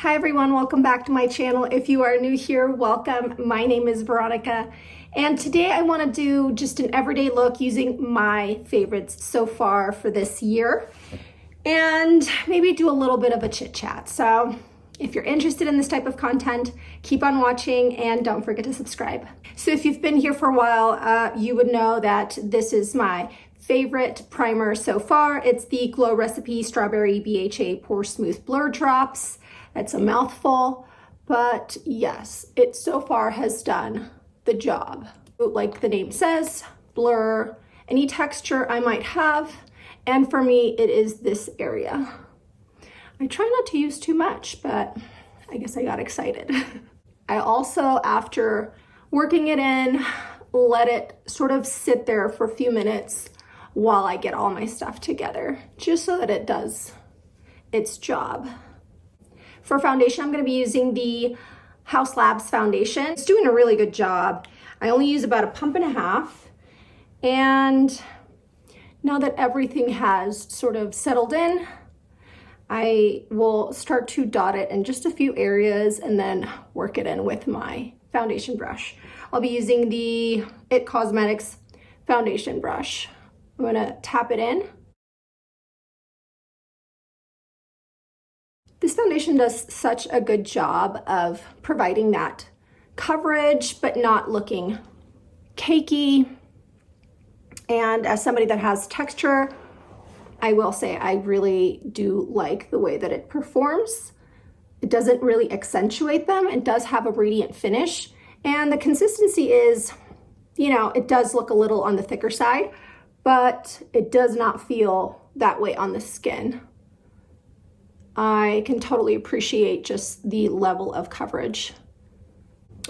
Hi everyone, welcome back to my channel. If you are new here, welcome. My name is Veronica, and today I want to do just an everyday look using my favorites so far for this year, and maybe do a little bit of a chit chat. So if you're interested in this type of content, keep on watching and don't forget to subscribe. So if you've been here for a while, you would know that this is my favorite primer so far. It's the Glow Recipe Strawberry BHA Pore Smooth Blur Drops. That's a mouthful, but yes, it so far has done the job. Like the name says, blur any texture I might have, and for me, it is this area. I try not to use too much, but I guess I got excited. I also, after working it in, let it sort of sit there for a few minutes while I get all my stuff together, just so that it does its job. For foundation, I'm going to be using the Haus Labs foundation. It's doing a really good job. I only use about a pump and a half. And now that everything has sort of settled in, I will start to dot it in just a few areas and then work it in with my foundation brush. I'll be using the It Cosmetics foundation brush. I'm going to tap it in. This foundation does such a good job of providing that coverage, but not looking cakey. And as somebody that has texture, I will say I really do like the way that it performs. It doesn't really accentuate them. It does have a radiant finish. And the consistency is, it does look a little on the thicker side, but it does not feel that way on the skin. I can totally appreciate just the level of coverage.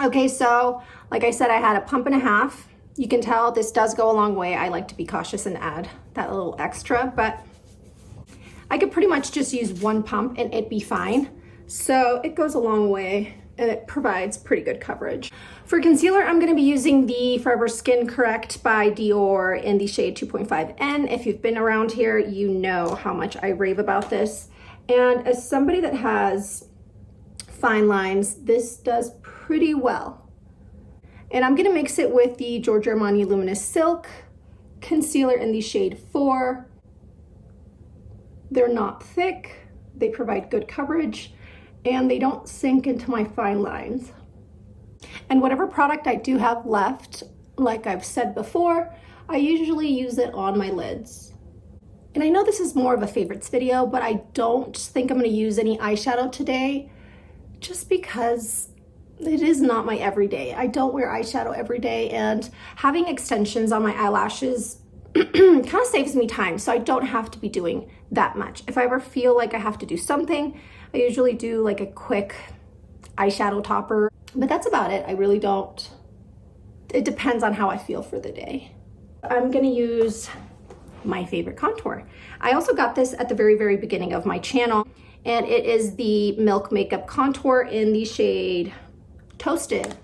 Okay, so like I said, I had a pump and a half. You can tell this does go a long way. I like to be cautious and add that little extra, but I could pretty much just use one pump and it'd be fine. So it goes a long way and it provides pretty good coverage. For concealer, I'm gonna be using the Forever Skin Correct by Dior in the shade 2.5N. If you've been around here, you know how much I rave about this. And as somebody that has fine lines, this does pretty well. And I'm gonna mix it with the Giorgio Armani Luminous Silk concealer in the shade 4. They're not thick, they provide good coverage, and they don't sink into my fine lines. And whatever product I do have left, like I've said before, I usually use it on my lids. And I know this is more of a favorites video, but I don't think I'm gonna use any eyeshadow today, just because it is not my everyday. I don't wear eyeshadow every day, and having extensions on my eyelashes kind of saves me time, so I don't have to be doing that much. If I ever feel like I have to do something, I usually do like a quick eyeshadow topper, but that's about it. I really don't. It depends on how I feel for the day. I'm gonna use my favorite contour. I also got this at the very, very beginning of my channel, and it is the Milk Makeup Contour in the shade Toasted.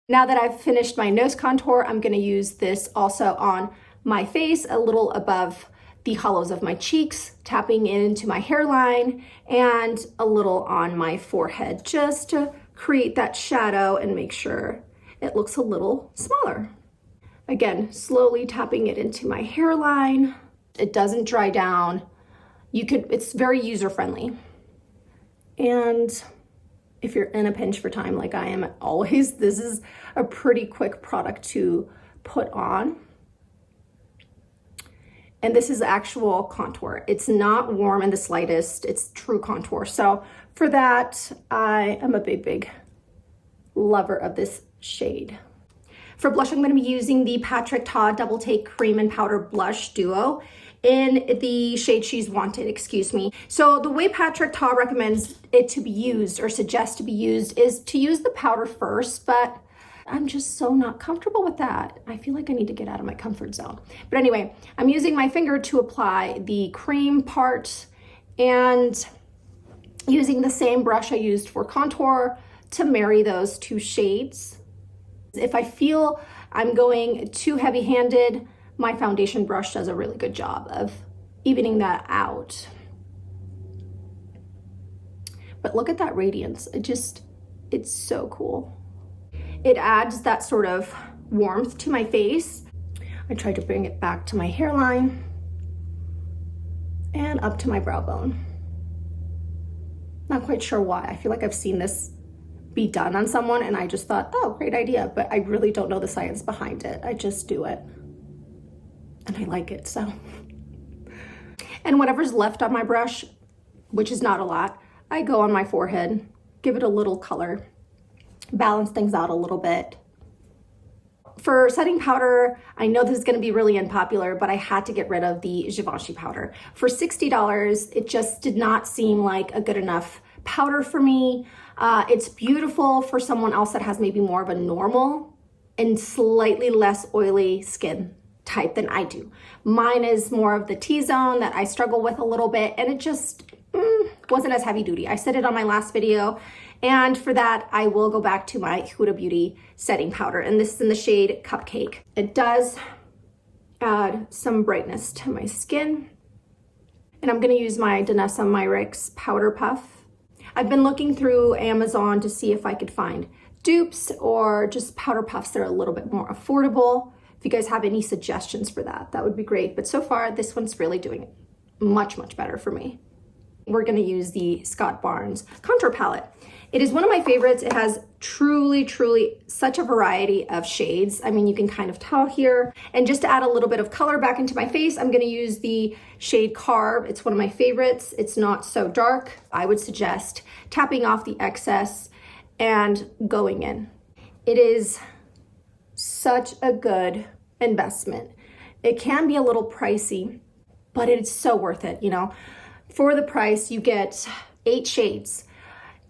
Now that I've finished my nose contour, I'm gonna use this also on my face, a little above the hollows of my cheeks, tapping into my hairline, and a little on my forehead, just to create that shadow and make sure it looks a little smaller. Again, slowly tapping it into my hairline. It doesn't dry down. It's very user-friendly. And if you're in a pinch for time like I am always, this is a pretty quick product to put on. And this is actual contour. It's not warm in the slightest, it's true contour. So for that, I am a big, big lover of this shade. For blush, I'm going to be using the Patrick Ta Double Take Cream and Powder Blush Duo in the shade She's Wanted, excuse me. So the way Patrick Ta recommends it to be used, or suggests to be used, is to use the powder first, but I'm just so not comfortable with that. I feel like I need to get out of my comfort zone. But anyway, I'm using my finger to apply the cream part and using the same brush I used for contour to marry those two shades. If I feel I'm going too heavy-handed, my foundation brush does a really good job of evening that out. But look at that radiance. It's so cool. It adds that sort of warmth to my face. I tried to bring it back to my hairline and up to my brow bone. Not quite sure why. I feel like I've seen this be done on someone and I just thought, oh, great idea, but I really don't know the science behind it. I just do it and I like it, so. And whatever's left on my brush, which is not a lot, I go on my forehead, give it a little color, balance things out a little bit. For setting powder, I know this is gonna be really unpopular, but I had to get rid of the Givenchy powder. For $60, it just did not seem like a good enough powder for me. It's beautiful for someone else that has maybe more of a normal and slightly less oily skin type than I do. Mine is more of the T-zone that I struggle with a little bit, and it just wasn't as heavy duty. I said it on my last video, and for that, I will go back to my Huda Beauty setting powder, and this is in the shade Cupcake. It does add some brightness to my skin, and I'm gonna use my Danessa Myricks Powder Puff. I've been looking through Amazon to see if I could find dupes or just powder puffs that are a little bit more affordable. If you guys have any suggestions for that, that would be great. But so far, this one's really doing much, much better for me. We're gonna use the Scott Barnes Contour Palette. It is one of my favorites. It has truly, truly such a variety of shades. I mean, you can kind of tell here. And just to add a little bit of color back into my face, I'm gonna use the shade Carve. It's one of my favorites. It's not so dark. I would suggest tapping off the excess and going in. It is such a good investment. It can be a little pricey, but it's so worth it, you know? For the price, you get 8 shades,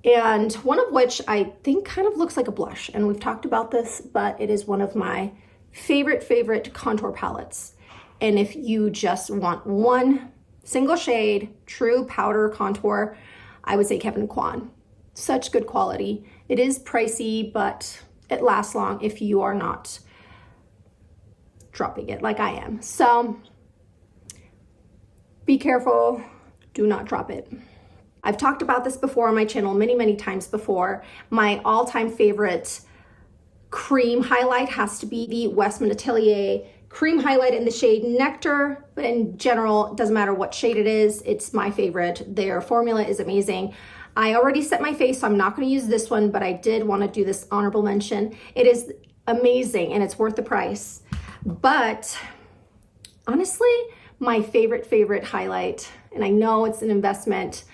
and one of which I think kind of looks like a blush, and we've talked about this, but it is one of my favorite contour palettes. And if you just want one single shade, true powder contour, I would say Kevyn Kwan. Such good quality. It is pricey, but it lasts long if you are not dropping it like I am. So be careful, do not drop it. I've talked about this before on my channel many times before. My all-time favorite cream highlight has to be the Westman Atelier cream highlight in the shade Nectar, but in general, it doesn't matter what shade it is, it's my favorite. Their formula is amazing. I already set my face, so I'm not gonna use this one, but I did wanna do this honorable mention. It is amazing and it's worth the price. But honestly, my favorite highlight, and I know it's an investment,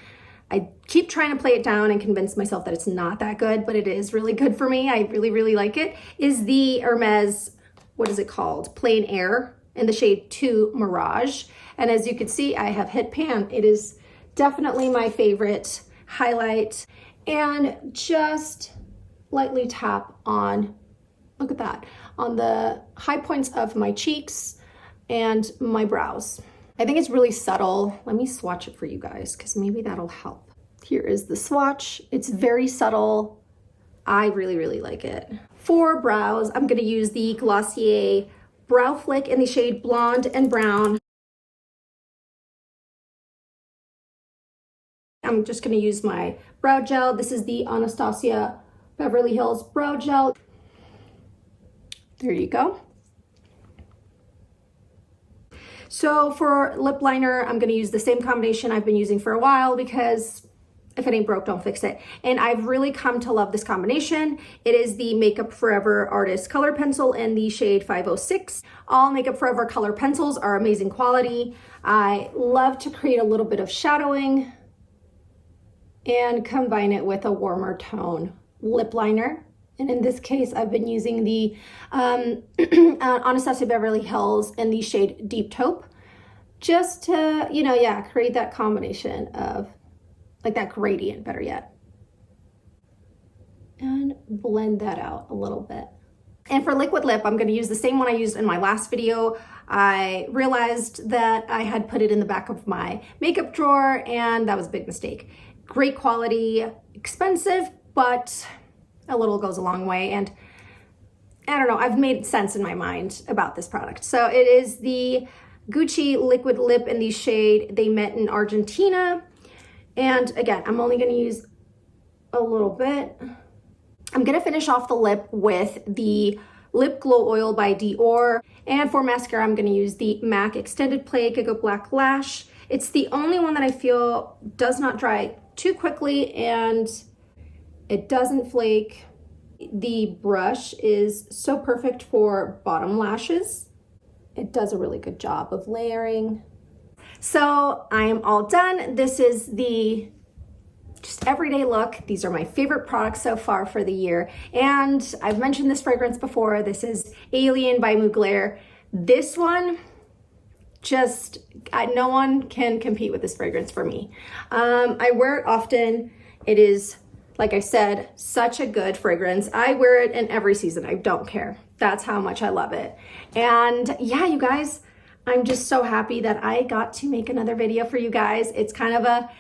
I keep trying to play it down and convince myself that it's not that good, but it is really good for me. I really like it, is the Hermes, what is it called? Plain Air in the shade 2 Mirage. And as you can see, I have hit pan. It is definitely my favorite highlight. And just lightly tap on, look at that, on the high points of my cheeks and my brows. I think it's really subtle. Let me swatch it for you guys because maybe that'll help. Here is the swatch. It's very subtle. I really like it. For brows, I'm gonna use the Glossier Brow Flick in the shade Blonde and Brown. I'm just gonna use my brow gel. This is the Anastasia Beverly Hills Brow Gel. There you go. So for lip liner, I'm gonna use the same combination I've been using for a while because if it ain't broke, don't fix it. And I've really come to love this combination. It is the Makeup Forever Artist Color Pencil in the shade 506. All Makeup Forever color pencils are amazing quality. I love to create a little bit of shadowing and combine it with a warmer tone lip liner. And in this case, I've been using the Anastasia Beverly Hills in the shade Deep Taupe, just to, you know, yeah, create that combination of, like that gradient, better yet. And blend that out a little bit. And for liquid lip, I'm gonna use the same one I used in my last video. I realized that I had put it in the back of my makeup drawer, and that was a big mistake. Great quality, expensive, but a little goes a long way. And I don't know, I've made sense in my mind about this product. So it is the Gucci liquid lip in the shade They Met in Argentina. And again, I'm only gonna use a little bit. I'm gonna finish off the lip with the Lip Glow Oil by Dior. And for mascara, I'm gonna use the MAC Extended Play Giga Black Lash. It's the only one that I feel does not dry too quickly and it doesn't flake. The brush is so perfect for bottom lashes. It does a really good job of layering. So I am all done. This is the just everyday look. These are my favorite products so far for the year. And I've mentioned this fragrance before. This is Alien by Mugler. This one, just no one can compete with this fragrance for me. I wear it often. It is, like I said, such a good fragrance. I wear it in every season. I don't care. That's how much I love it. And yeah, you guys, I'm just so happy that I got to make another video for you guys. It's kind of a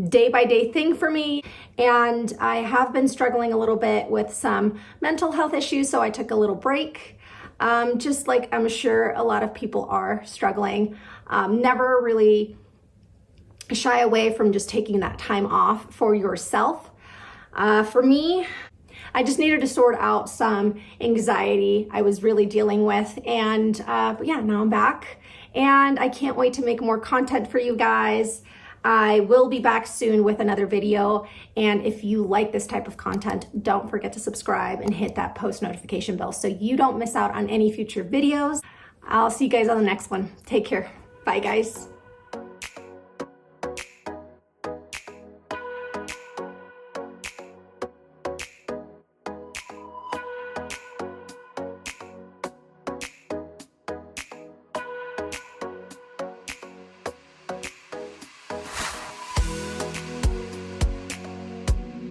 day-by-day thing for me, and I have been struggling a little bit with some mental health issues, so I took a little break. Just like I'm sure a lot of people are struggling. Never really shy away from just taking that time off for yourself. For me, I just needed to sort out some anxiety I was really dealing with, and but yeah, now I'm back, and I can't wait to make more content for you guys. I will be back soon with another video, and if you like this type of content, don't forget to subscribe and hit that post notification bell so you don't miss out on any future videos. I'll see you guys on the next one. Take care. Bye, guys.